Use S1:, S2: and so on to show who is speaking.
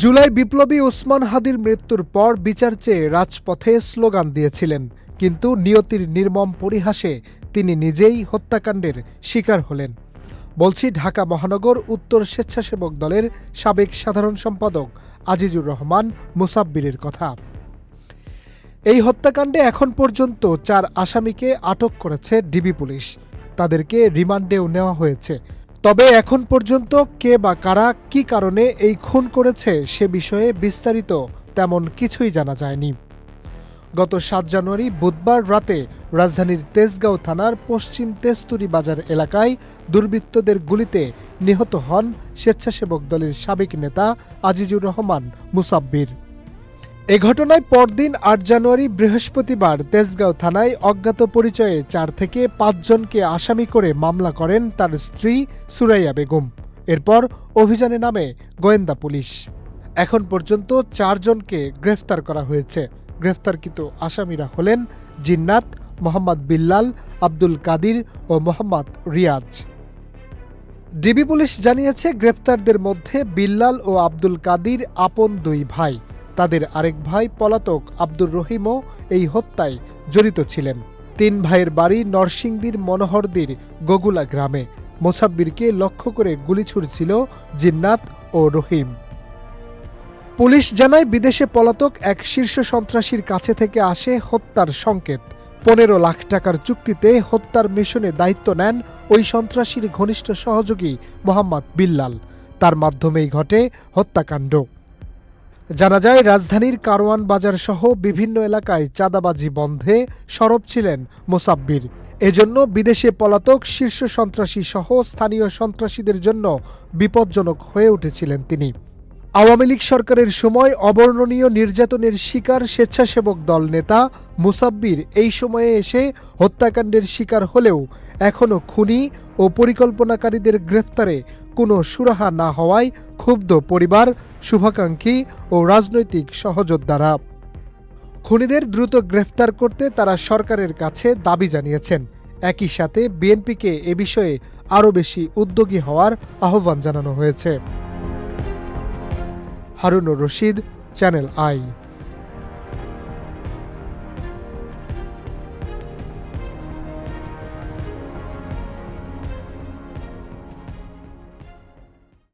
S1: জুলাই বিপ্লবী ওসমান হাদির মৃত্যুর পর বিচার চেয়ে রাজপথে স্লোগান দিয়েছিলেন, কিন্তু নিয়তির নির্মম পরিহাসে তিনি নিজেই হত্যাকাণ্ডের শিকার হলেন। বলছি ঢাকা মহানগর উত্তর স্বেচ্ছাসেবক দলের সাবেক সাধারণ সম্পাদক আজিজুর রহমান মুসাব্বিরের কথা। এই হত্যাকাণ্ডে এখন পর্যন্ত 4 আসামিকে আটক করেছে ডিবি পুলিশ। তাদেরকে রিমান্ডেও নেওয়া হয়েছে। তবে এখন পর্যন্ত কে বা কারা কী কারণে এই খুন করেছে সে বিষয়ে বিস্তারিত তেমন কিছুই জানা যায়নি। গত 7 জানুয়ারি বুধবার রাতে রাজধানীর তেজগাঁও থানার পশ্চিম তেস্তুরি বাজার এলাকায় দুর্বৃত্তদের গুলিতে নিহত হন স্বেচ্ছাসেবক দলের সাবেক নেতা আজিজুর রহমান মুসাব্বির। এ ঘটনায় পরদিন 8 জানুয়ারি বৃহস্পতিবার তেজগাঁও থানায় অজ্ঞাত পরিচয়ে 4 থেকে 5 জনকে আসামি করে মামলা করেন তার স্ত্রী সুরাইয়া বেগম। এরপর অভিযানে নামে গোয়েন্দা পুলিশ। এখন পর্যন্ত 4 জনকে গ্রেফতার করা হয়েছে। গ্রেফতারকৃত আসামিরা হলেন জিন্নাত, মোহাম্মদ বিল্লাল, আব্দুল কাদির ও মোহাম্মদ রিয়াজ। ডিবি পুলিশ জানিয়েছে, গ্রেফতারদের মধ্যে বিল্লাল ও আব্দুল কাদির আপন 2 ভাই। তাদের আরেক ভাই পলাতক আব্দুর রহিমও এই হত্যায় জড়িত ছিলেন। 3 ভাইয়ের বাড়ি নরসিংদীর মনোহরদীর গগুলা গ্রামে। মুসাব্বিরকে লক্ষ্য করে গুলি ছুড়ছিল জিন্নাত ও রহিম। পুলিশ জানায়, বিদেশে পলাতক এক শীর্ষ সন্ত্রাসীর কাছে থেকে আসে হত্যার সংকেত। 15 লাখ টাকার চুক্তিতে হত্যার মিশনে দায়িত্ব নেন ওই সন্ত্রাসীর ঘনিষ্ঠ সহযোগী মোহাম্মদ বিল্লাল। তার মাধ্যমেই ঘটে হত্যাকাণ্ড। জানা যায়, রাজধানীর কারওয়ান বাজার সহ বিভিন্ন এলাকায় চাঁদাবাজি বন্ধে সরব ছিলেন মুসাব্বির। এজন্য বিদেশে পলাতক শীর্ষ সন্ত্রাসী সহ স্থানীয় সন্ত্রাসীদের জন্য বিপজ্জনক হয়ে উঠেছিলেন তিনি। আওয়ামী লীগ সরকারের সময় অবর্ণনীয় নির্যাতনের শিকার স্বেচ্ছাসেবক দল নেতা মুসাব্বির এই সময়ে এসে হত্যাকাণ্ডের শিকার হলেও এখনও খুনি ও পরিকল্পনাকারীদের গ্রেফতারে কোনো সুরাহা না হওয়ায় ক্ষুব্ধ পরিবার, শুভাকাঙ্ক্ষী ও রাজনৈতিক সহযোদ্ধারা। খুনিদের দ্রুত গ্রেফতার করতে তারা সরকারের কাছে দাবি জানিয়েছেন। একই সাথে বিএনপিকে এ বিষয়ে আরও বেশি উদ্যোগী হওয়ার আহ্বান জানানো হয়েছে। Harunur Rashid, channel I.